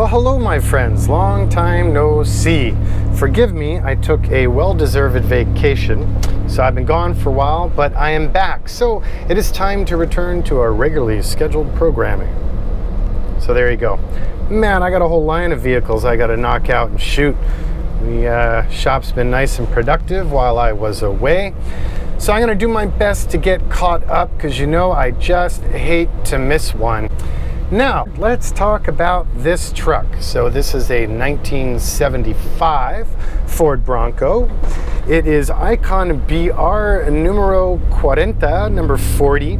Well, hello my friends, long time no see. Forgive me, I took a well-deserved vacation, so I've been gone for a while, but I am back. So it is time to return to our regularly scheduled programming. So there you go. Man, I got a whole line of vehicles I got to knock out and shoot. The shop's been nice and productive while I was away. So I'm going to do my best to get caught up because you know I just hate to miss one. Now, let's talk about this truck. So this is a 1975 Ford Bronco. It is Icon BR numero 40, number 40.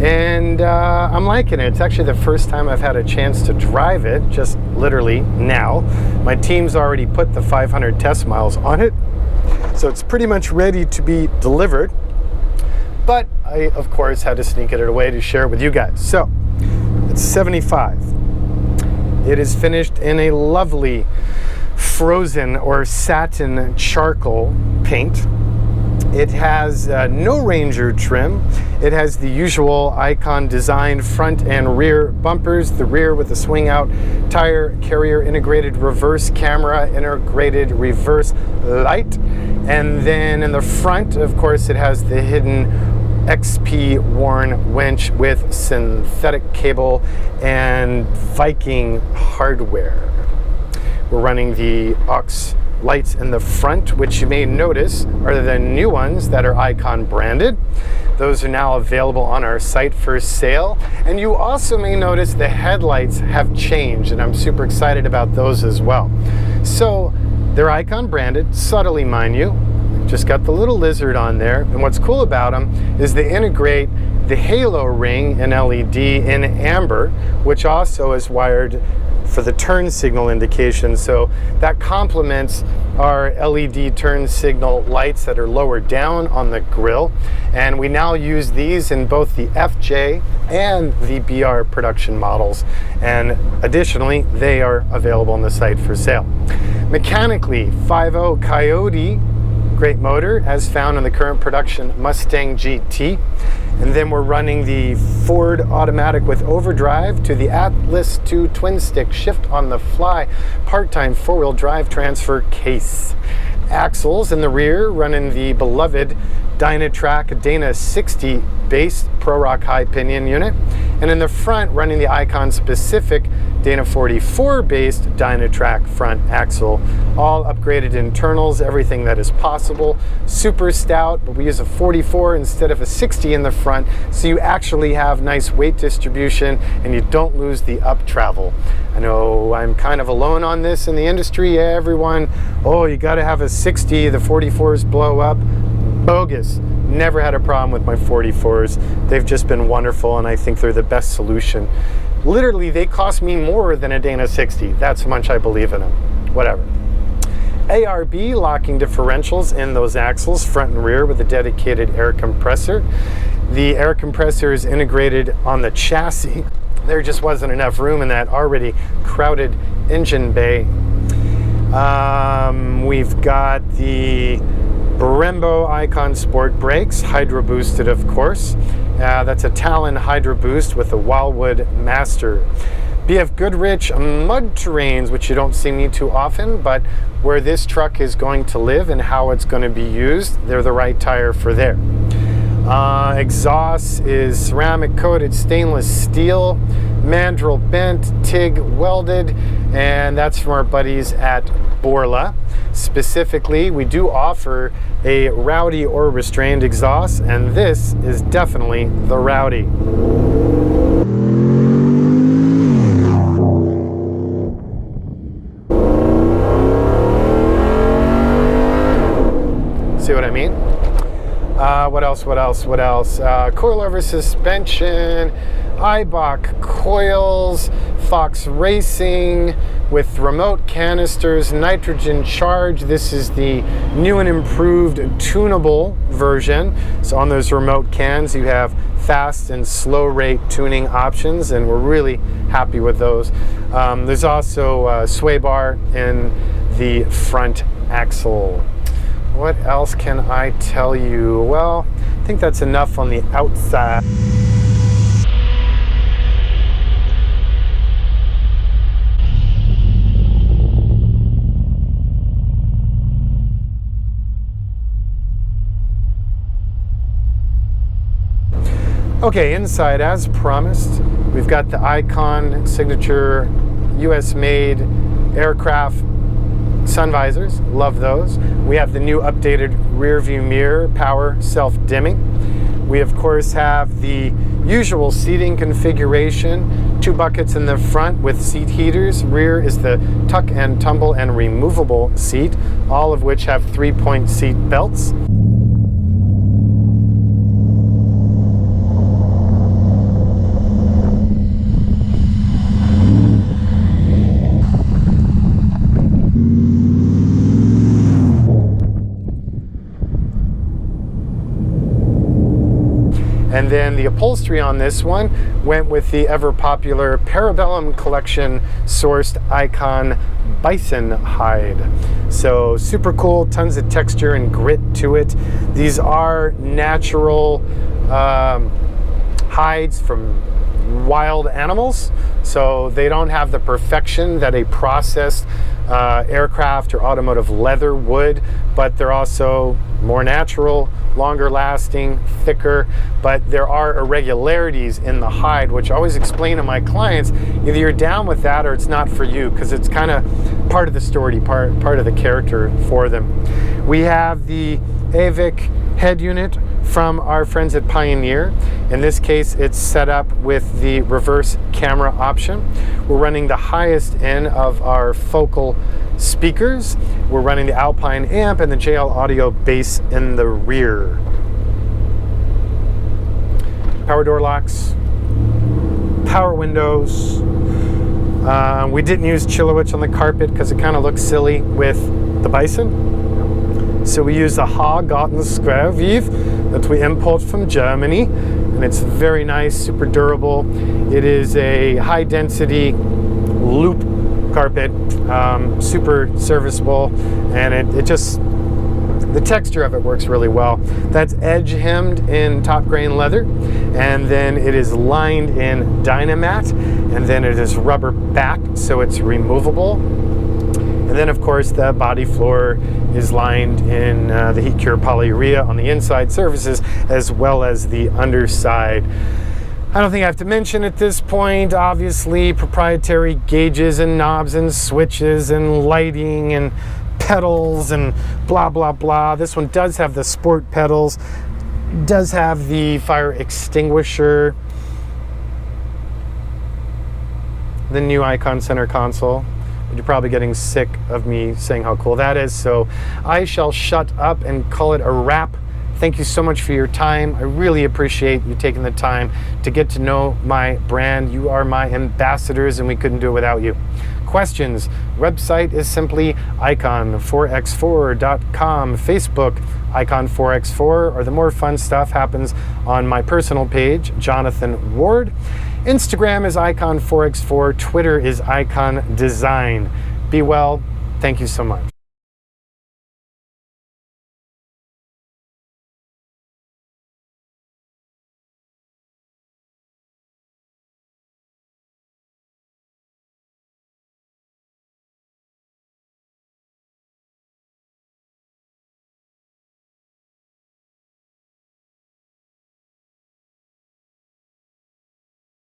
And I'm liking it. It's actually the first time I've had a chance to drive it, just literally now. My team's already put the 500 test miles on it. So it's pretty much ready to be delivered. But I, of course, had to sneak it away to share it with you guys. So it's 75. It is finished in a lovely frozen or satin charcoal paint. It has no Ranger trim. It has the usual Icon design front and rear bumpers, the rear with the swing out tire carrier, integrated reverse camera, integrated reverse light. And then in the front, of course, it has the hidden XP worn winch with synthetic cable and Viking hardware. We're running the aux lights in the front, which you may notice are the new ones that are Icon branded. Those are now available on our site for sale. And you also may notice the headlights have changed, and I'm super excited about those as well. So they're Icon branded, subtly mind you. Just got the little lizard on there, and what's cool about them is they integrate the halo ring in LED in amber, which also is wired for the turn signal indication, so that complements our LED turn signal lights that are lower down on the grille. And we now use these in both the FJ and the BR production models, and additionally they are available on the site for sale. Mechanically, 5.0 Coyote, great motor as found in the current production Mustang GT. And then we're running the Ford automatic with overdrive to the Atlas 2 twin stick shift on the fly part-time four-wheel drive transfer case. Axles in the rear running the beloved Dynatrac Dana 60 based Pro Rock high pinion unit, and in the front running the Icon specific Dana 44 based Dynatrac front axle. All upgraded internals, everything that is possible. Super stout, but we use a 44 instead of a 60 in the front, so you actually have nice weight distribution and you don't lose the up travel. I know I'm kind of alone on this in the industry. Everyone, oh, you got to have a 60, the 44s blow up. Bogus. Never had a problem with my 44s. They've just been wonderful, and I think they're the best solution. Literally, they cost me more than a Dana 60. That's how much I believe in them. Whatever. ARB locking differentials in those axles, front and rear, with a dedicated air compressor. The air compressor is integrated on the chassis. There just wasn't enough room in that already crowded engine bay. We've got the Brembo Icon Sport Brakes, Hydro Boosted of course. That's a Talon Hydro Boost with a Wildwood Master. BF Goodrich mud terrains, which you don't see me too often, but where this truck is going to live and how it's going to be used, they're the right tire for there. Exhaust is ceramic coated stainless steel, mandrel bent, TIG welded, and that's from our buddies at Borla. Specifically, we do offer a rowdy or restrained exhaust, and this is definitely the rowdy. See what I mean? What else? Coilover suspension, Eibach coils, Fox Racing with remote canisters, nitrogen charge. This is the new and improved tunable version. So on those remote cans, you have fast and slow rate tuning options, and we're really happy with those. There's also a sway bar in the front axle. What else can I tell you? Well, I think that's enough on the outside. Okay, inside, as promised, we've got the Icon signature US-made aircraft sun visors. Love those. We have the new updated rear view mirror, power self-dimming. We of course have the usual seating configuration, 2 buckets in the front with seat heaters. Rear is the tuck and tumble and removable seat, all of which have 3-point seat belts. And then the upholstery on this one went with the ever popular Parabellum Collection sourced Icon bison hide. So super cool, tons of texture and grit to it. These are natural hides from wild animals, so they don't have the perfection that a processed aircraft or automotive leather would, but they're also more natural, longer lasting, thicker, but there are irregularities in the hide, which I always explain to my clients, either you're down with that or it's not for you, because it's kind of part of the story, part of the character for them. We have the AVIC head unit from our friends at Pioneer. In this case, it's set up with the reverse camera option. We're running the highest end of our focal speakers. We're running the Alpine amp and the JL Audio bass in the rear. Power door locks, power windows. We didn't use Chilowich on the carpet because it kind of looks silly with the Bison. So we use a Haargarten square weave that we import from Germany, and it's very nice, super durable. It is a high density loop carpet, super serviceable, and it just, the texture of it works really well. That's edge hemmed in top grain leather, and then it is lined in Dynamat, and then it is rubber backed, so it's removable. And then of course the body floor is lined in the heat cure polyurea on the inside surfaces as well as the underside. I don't think I have to mention at this point, obviously, proprietary gauges and knobs and switches and lighting and pedals and blah blah blah. This one does have the sport pedals, does have the fire extinguisher, the new Icon center console. You're probably getting sick of me saying how cool that is, so I shall shut up and call it a wrap. Thank you so much for your time. I really appreciate you taking the time to get to know my brand. You are my ambassadors, and we couldn't do it without you. Questions? Website is simply icon4x4.com. Facebook, icon4x4, or the more fun stuff happens on my personal page, Jonathan Ward. Instagram is icon4x4. Twitter is icon design. Be well. Thank you so much.